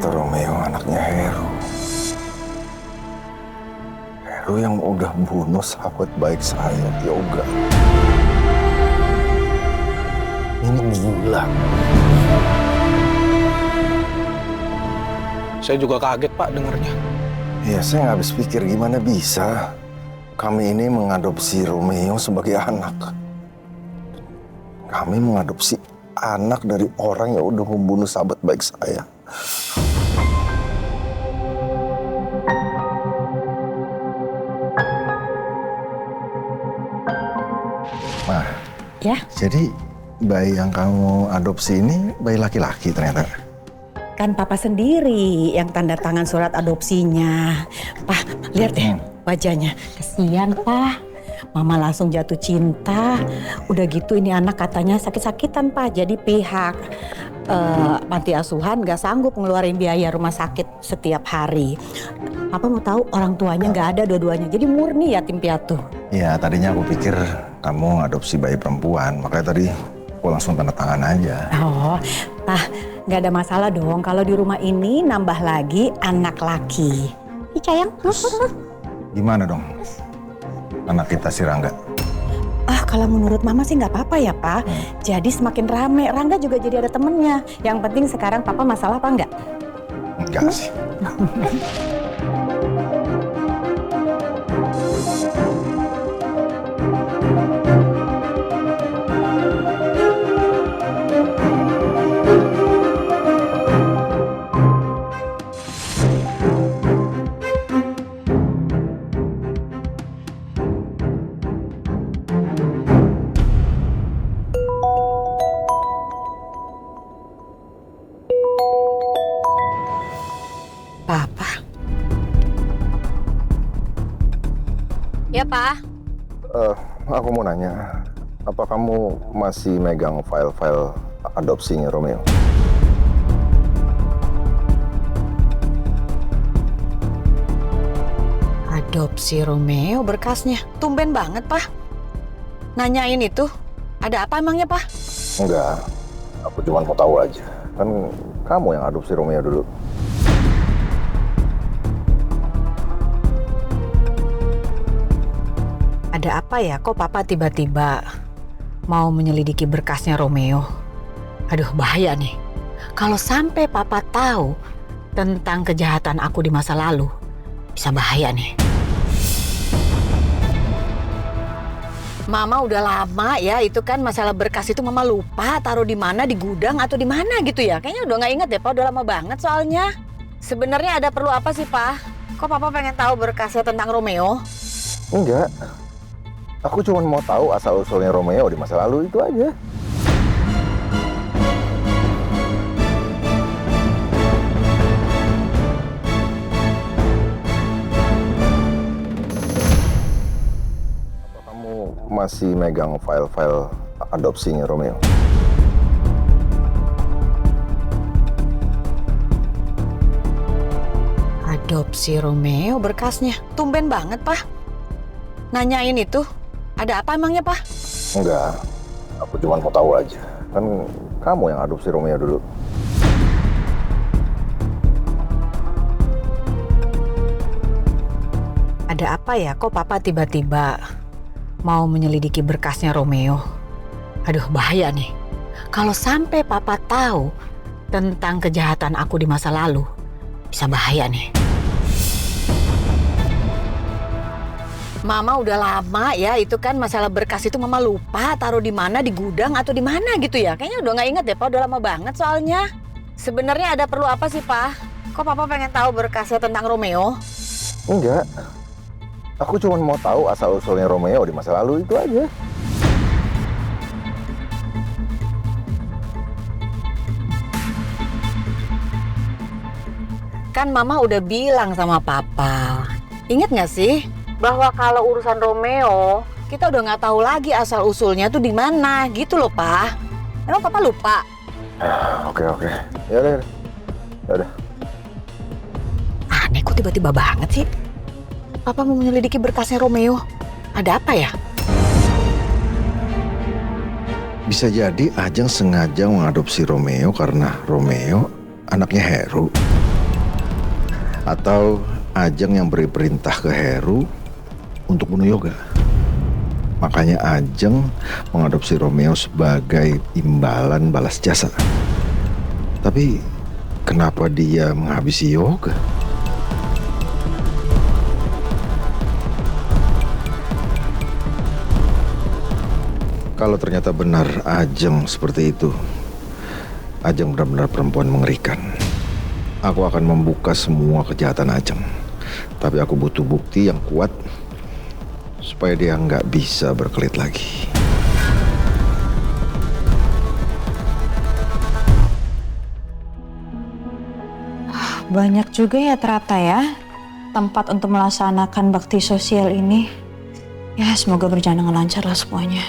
Ternyata Romeo anaknya Heru. Heru yang udah bunuh sahabat baik saya, Yoga. Ini gila. Saya juga kaget, Pak, dengarnya. Ya, saya nggak habis pikir gimana bisa kami ini mengadopsi Romeo sebagai anak. Kami mengadopsi anak dari orang yang udah membunuh sahabat baik saya. Nah, Ya, jadi bayi yang kamu adopsi ini bayi laki-laki ternyata. kan papa sendiri yang tanda tangan surat adopsinya. Pak, lihat deh wajahnya. Kesian, Pak. Mama langsung jatuh cinta. Udah gitu ini anak katanya sakit-sakitan, Pak. Jadi pihak panti asuhan gak sanggup ngeluarin biaya rumah sakit setiap hari. Papa mau tahu orang tuanya gak ada dua-duanya. Jadi murni yatim piatu. Ya, tadinya aku pikir kamu adopsi bayi perempuan. Makanya tadi aku langsung tanda tangan aja. Oh, Pak, gak ada masalah dong kalau di rumah ini nambah lagi anak laki. Ih, sayang. Gimana dong anak kita si Rangga? Kalau menurut Mama sih nggak apa-apa ya, Pak. Jadi semakin rame, Rangga juga jadi ada temennya. Yang penting sekarang Papa masalah apa enggak? Enggak sih. Papa. Ya, Pak. Aku mau nanya, apa kamu masih megang file-file adopsinya Romeo? Adopsi Romeo berkasnya. Tumben banget, Pak. Nanyain itu. Ada apa emangnya, Pak? Enggak, aku cuma mau tahu aja. Kan kamu yang adopsi Romeo dulu. Ada apa ya? Kok Papa tiba-tiba mau menyelidiki berkasnya Romeo? Aduh, bahaya nih. Kalau sampai Papa tahu tentang kejahatan aku di masa lalu, bisa bahaya nih. Mama udah lama ya, itu kan masalah berkas itu Mama lupa taruh di mana, di gudang atau di mana gitu ya. Kayaknya udah nggak inget deh, Pak. Udah lama banget soalnya. Sebenarnya ada perlu apa sih, Pak? Kok Papa pengen tahu berkasnya tentang Romeo? Enggak. Aku cuma mau tahu asal-usulnya Romeo di masa lalu itu aja. Apa kamu masih megang file-file adopsinya Romeo? Adopsi Romeo berkasnya. Tumben banget, Pak. Nanyain itu. Ada apa emangnya, Pak? Enggak. Aku cuma mau tahu aja. Kan kamu yang adopsi Romeo dulu. Ada apa ya? Kok Papa tiba-tiba mau menyelidiki berkasnya Romeo? Aduh, bahaya nih. Kalau sampai Papa tahu tentang kejahatan aku di masa lalu, bisa bahaya nih. Mama udah lama ya, itu kan masalah berkas itu Mama lupa taruh di mana, di gudang atau di mana gitu ya. Kayaknya udah nggak inget deh, Pak. Udah lama banget soalnya. Sebenarnya ada perlu apa sih, Pak? Kok Papa pengen tahu berkasnya tentang Romeo? Enggak. Aku cuma mau tahu asal-usulnya Romeo di masa lalu itu aja. Kan Mama udah bilang sama Papa. Ingat nggak sih? Bahwa kalau urusan Romeo, kita udah nggak tahu lagi asal-usulnya tuh di mana gitu loh, Pak. Emang Papa lupa? Oke. Ya udah. Aneh, kok tiba-tiba banget sih? Papa mau menyelidiki berkasnya Romeo. Ada apa ya? Bisa jadi Ajeng sengaja mengadopsi Romeo karena Romeo anaknya Heru. Atau Ajeng yang beri perintah ke Heru untuk bunuh Yoga. Makanya Ajeng mengadopsi Romeo sebagai imbalan balas jasa. Tapi kenapa dia menghabisi Yoga? Kalau ternyata benar Ajeng seperti itu, Ajeng benar-benar perempuan mengerikan. Aku akan membuka semua kejahatan Ajeng. Tapi aku butuh bukti yang kuat supaya dia nggak bisa berkelit lagi. Banyak juga ya ternyata ya tempat untuk melaksanakan bakti sosial ini. Ya semoga berjalan dengan lancar lah semuanya.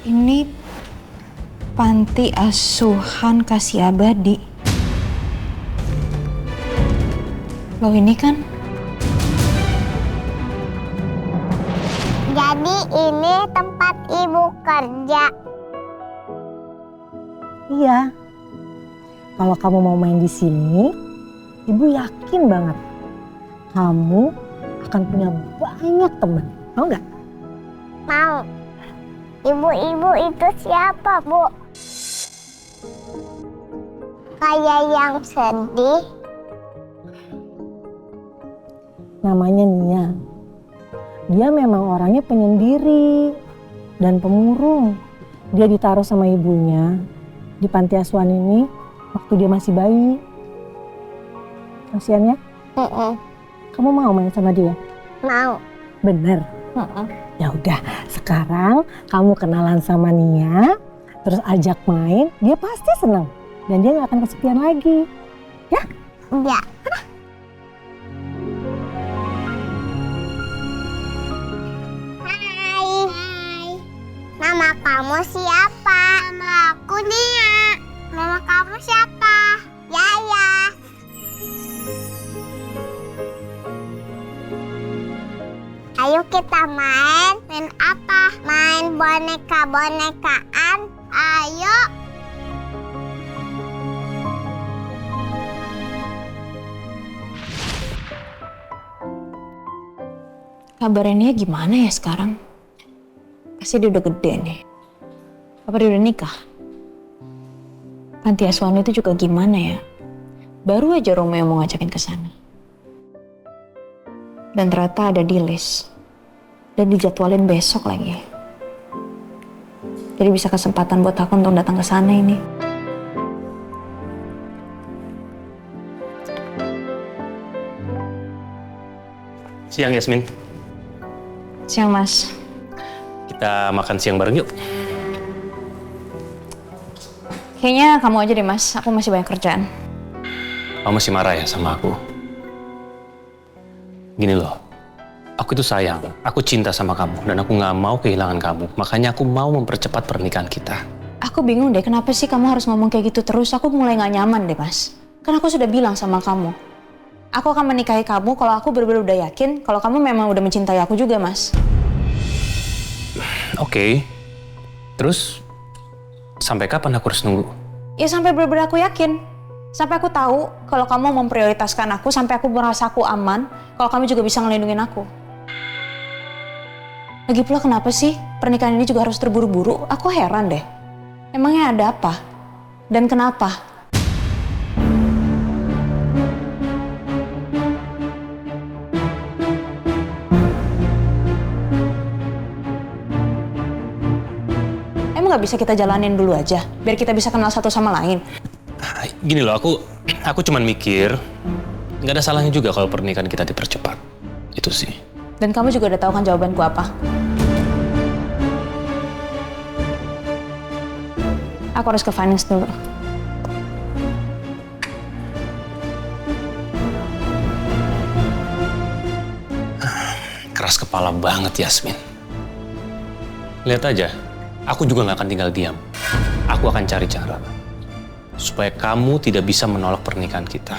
Ini panti asuhan Kasih Abadi. Loh ini kan? Jadi ini tempat ibu kerja. Iya. Kalau kamu mau main di sini, ibu yakin banget kamu akan punya banyak teman. Mau nggak? Mau. Ibu-ibu itu siapa, Bu? Kayak yang sedih. Namanya Nia. Dia memang orangnya penyendiri dan pemurung. Dia ditaruh sama ibunya di panti asuhan ini waktu dia masih bayi. Kasian ya? Kamu mau main sama dia? Mau. Bener? Ya udah, sekarang kamu kenalan sama Nia, terus ajak main, dia pasti senang. Dan dia gak akan kesepian lagi. Ya? Ya. Hai. Nama kamu siapa? Nama aku Nia. Nama kamu siapa? Yaya. Ayo kita main. Main apa? Main boneka-bonekaan. Ayo. Kabarnya gimana ya sekarang? Pasti dia udah gede nih. Apa dia udah nikah? Panti asuhan itu juga gimana ya? Baru aja Romeo mau ngajakin ke sana. Dan ternyata ada di list. Dan dijadwalin besok lagi. Jadi bisa kesempatan buat aku untuk datang ke sana ini. Siang Yasmin, Siang Mas. kita makan siang bareng yuk. Kayaknya kamu aja deh Mas, aku masih banyak kerjaan. Kamu masih marah ya sama aku? Gini loh, aku itu sayang, aku cinta sama kamu dan aku nggak mau kehilangan kamu. Makanya aku mau mempercepat pernikahan kita. Aku bingung deh, kenapa sih kamu harus ngomong kayak gitu terus? Aku mulai gak nyaman deh Mas. Kan aku sudah bilang sama kamu. Aku akan menikahi kamu kalau aku benar-benar udah yakin kalau kamu memang udah mencintai aku juga Mas. Oke. Terus sampai kapan aku harus nunggu? Ya sampai benar-benar aku yakin. Sampai aku tahu kalau kamu memprioritaskan aku, sampai aku merasa aku aman, kalau kamu juga bisa ngelindungin aku. Lagi pula kenapa sih pernikahan ini juga harus terburu-buru? Aku heran deh. Emangnya ada apa? Dan kenapa? Emang gak bisa kita jalanin dulu aja? Biar kita bisa kenal satu sama lain. Gini loh, aku cuman mikir, nggak ada salahnya juga kalau pernikahan kita dipercepat. Itu sih. Dan kamu juga udah tahu kan jawabanku apa? Aku harus ke finance dulu. Keras kepala banget Yasmin. Lihat aja, aku juga nggak akan tinggal diam. Aku akan cari cara supaya kamu tidak bisa menolak pernikahan kita.